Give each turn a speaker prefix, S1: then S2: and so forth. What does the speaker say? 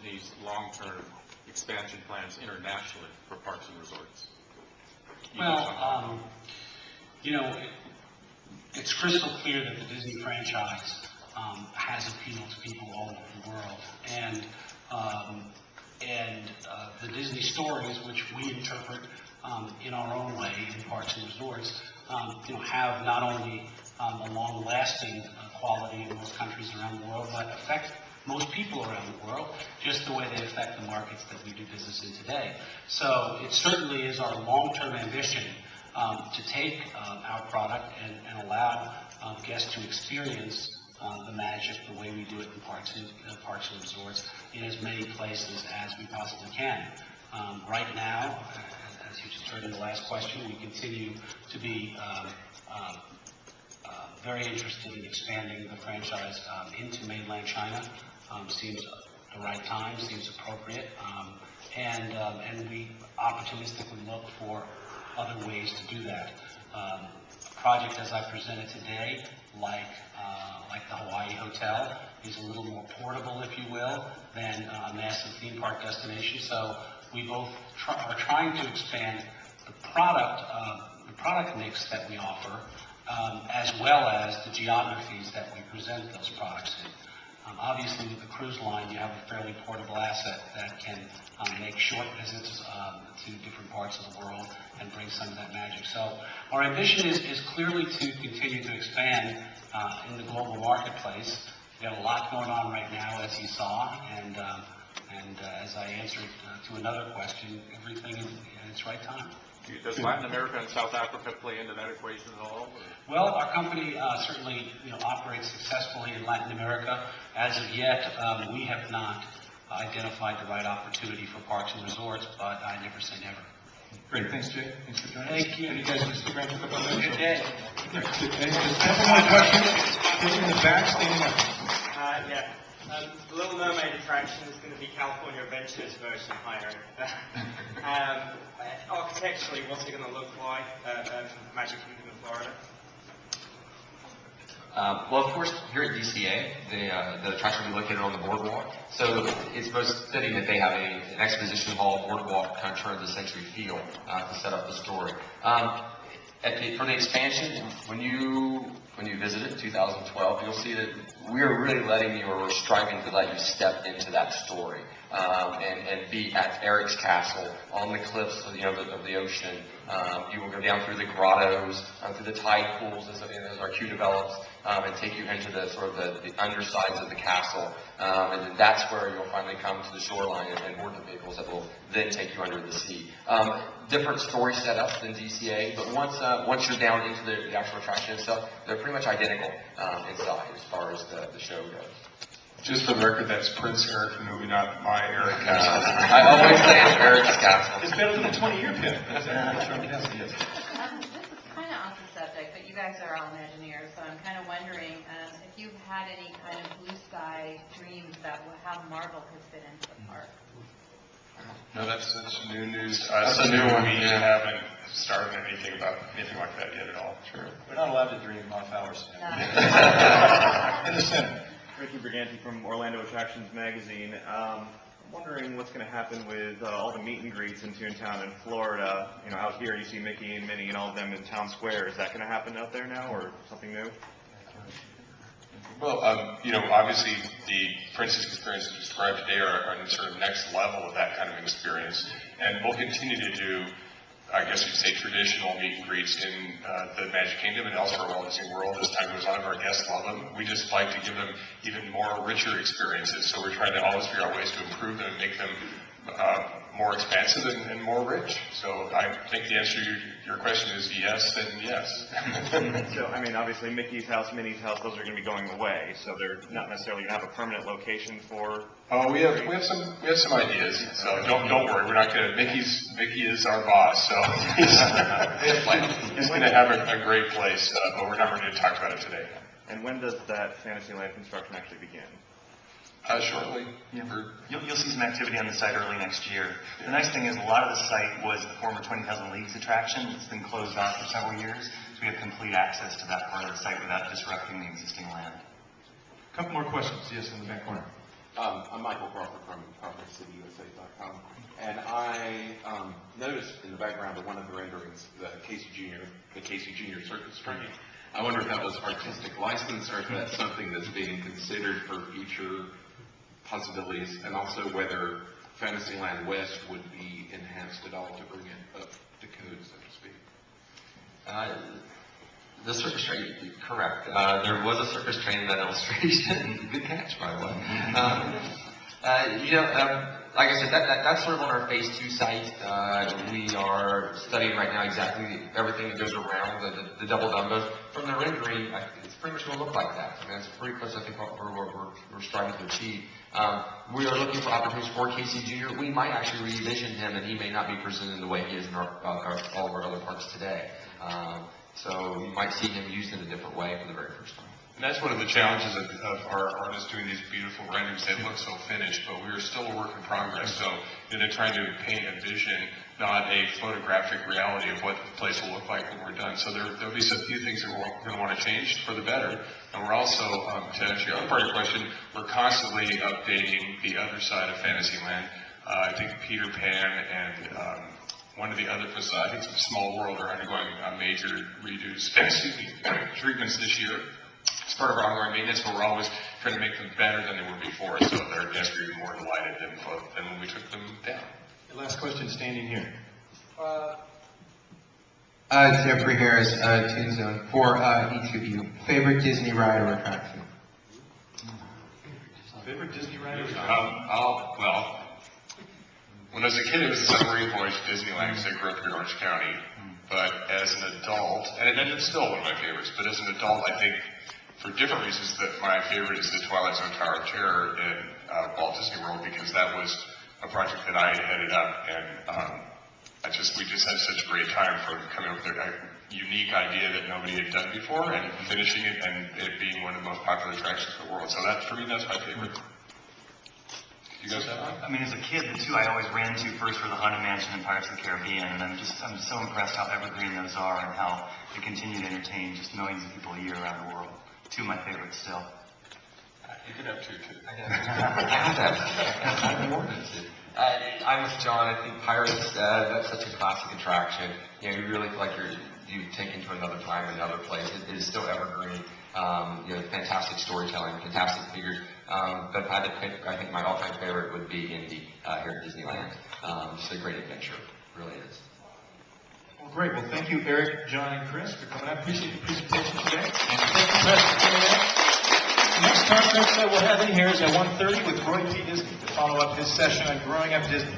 S1: Disney's long-term expansion plans internationally for parks and resorts?
S2: Well, you know, it's crystal clear that the Disney franchise has appealed to people all over the world, and the Disney stories, which we interpret in our own way in parks and resorts, you know, have not only a long-lasting quality in most countries around the world, but affect most people around the world, just the way they affect the markets that we do business in today. So it certainly is our long-term ambition to take our product and allow guests to experience the magic the way we do it in parks and resorts in as many places as we possibly can. Right now, as you just heard in the last question, we continue to be very interested in expanding the franchise into mainland China. Seems the right time, seems appropriate, and we opportunistically look for other ways to do that. A project as I presented today, like the Hawaii Hotel, is a little more portable, if you will, than a massive theme park destination. So we both are trying to expand the product mix that we offer, as well as the geographies that we present those products in. Obviously, with the cruise line, you have a fairly portable asset that can make short visits to different parts of the world and bring some of that magic. So our ambition is clearly to continue to expand in the global marketplace. We have a lot going on right now, as you saw, and as I answered to another question, everything in its right time.
S1: Does Latin America and South Africa play into that equation at all? Or?
S2: Well, our company certainly operates successfully in Latin America. As of yet, we have not identified the right opportunity for parks and resorts, but I never say never.
S3: Great, thanks, Jay. Thanks for joining us.
S2: Thank you.
S3: And you guys just stick around for the photo.
S2: Good day.
S3: Couple more questions. Just in the back, standing up.
S4: Yeah. The Little Mermaid attraction is going to be California Adventure's version, higher. Architecturally, what's it going to look like, Magic Kingdom in Florida?
S5: Well, of course, here at DCA, the attraction will be located on the boardwalk. So it's most fitting that they have an exposition hall boardwalk kind of turn of the century feel to set up the story. For the expansion, when you visited 2012, you'll see that we are really letting you, or we're striving to let you step into that story and be at Eric's castle on the cliffs of the ocean. You will go down through the grottos, through the tide pools as our queue develops, and take you into the sort of the undersides of the castle. And then that's where you'll finally come to the shoreline and board the vehicles that will then take you under the sea. Different story setups than DCA, but once you're down into the actual attraction itself, they're pretty much identical inside as far as the show goes.
S3: Just for the record, that's Prince Eric from the movie, not my Eric Castle.
S5: I always say it's Eric's castle.
S3: It's better than a 20-year pin.
S6: This is kind of off the subject, but you guys are all Imagineers, so I'm kind of wondering if you've had any kind of blue sky dreams about how Marvel could fit into the park.
S3: No, that's new news to us.
S5: That's a new one.
S3: We haven't started anything about anything like that yet at all.
S5: Sure.
S7: We're not allowed to dream off hours.
S3: In the Senate.
S8: Ricky Briganti from Orlando Attractions Magazine. I'm wondering what's going to happen with all the meet and greets since you're in town in Florida. You know, out here you see Mickey and Minnie and all of them in town square. Is that going to happen out there now, or something new?
S3: Well, obviously the Princess experiences described today are sort of next level of that kind of experience, and we'll continue to do, I guess you'd say, traditional meet and greets in the Magic Kingdom and elsewhere in Walt Disney World. As time goes on, our guests love them. We just like to give them even more richer experiences, so we're trying to always figure out ways to improve them and make them more expansive and more rich. So I think the answer to your question is yes and yes.
S8: So, I mean, obviously Mickey's house, Minnie's house, those are going to be going away, so they're not necessarily going to have a permanent location for...
S3: Oh, we have some ideas. So don't worry, we're not going to. Mickey is our boss, so he's going to have a great place, but we're not ready to talk about it today.
S8: And when does that Fantasyland construction actually begin?
S3: Shortly.
S7: Yeah. You'll see some activity on the site early next year. Yeah. The nice thing is a lot of the site was the former 20,000 Leagues attraction. It's been closed off for several years, so we have complete access to that part of the site without disrupting the existing land.
S3: A couple more questions. Yes, in the back corner.
S9: I'm Michael Crawford from cityusa.com. And I noticed in the background of one of the renderings, the Casey Jr. Circus train. I wonder if that was artistic license or if that's something that's being considered for future possibilities, and also whether Fantasyland West would be enhanced at all to bring it up to code, so to speak.
S5: The circus train, correct. There was a circus train in that illustration. Good catch, by the way. Like I said, that's sort of on our phase 2 site. We are studying right now exactly everything that goes around the double dumbos. From the rendering, it's pretty much going to look like that. I mean, it's pretty close, I think, what we're striving to achieve. We are looking for opportunities for Casey Jr. We might actually revision him, and he may not be presented the way he is in all of our other parks today. So you might see him used in a different way for the very first time.
S3: And that's one of the challenges of our artists doing these beautiful renderings. They look so finished, but we are still a work in progress. So they're trying to paint a vision, not a photographic reality of what the place will look like when we're done. So there'll be some few things that we're going to want to change for the better. And we're also, to answer your other part of your question, we're constantly updating the other side of Fantasyland. I think Peter Pan and one of the other facades, I think Small World, are undergoing major redos, treatments this year. It's part of our ongoing maintenance, but we're always trying to make them better than they were before, so their guests are even more delighted than when we took them down.
S10: The last question, standing here.
S11: Jeffrey Harris, Toon Zone. For each of you, favorite Disney ride or attraction?
S10: Favorite Disney ride or attraction?
S3: Well, when I was a kid, it was the submarine voyage to Disneyland, because I grew up here in Orange County. But as an adult, and it's still one of my favorites, but as an adult, I think, for different reasons, that my favorite is the Twilight Zone Tower of Terror in Walt Disney World, because that was a project that I headed up, and we just had such a great time from coming up with a unique idea that nobody had done before, and finishing it, and it being one of the most popular attractions in the world. So that, for me, that's my favorite. You guys have one?
S7: I mean, as a kid, the two I always ran to first were the Haunted Mansion and Pirates of the Caribbean, and I'm so impressed how evergreen those are and how they continue to entertain just millions of people a year around the world. Two of my favorites still.
S3: You could have two, too.
S5: I'm with John. I think Pirates, that's such a classic attraction. You really feel like you've taken to another time, another place. It is still evergreen. Fantastic storytelling, fantastic figures. But if I had to pick, I think my all-time favorite would be Indy here at Disneyland. Just a great adventure, it really is.
S10: Well, great. Well, thank you, Eric, John, and Chris, for coming out. Appreciate your presentation today. And thank you, Chris, for coming in. The next conference that we'll have in here is at 1:30 with Roy P. Disney to follow up his session on growing up Disney.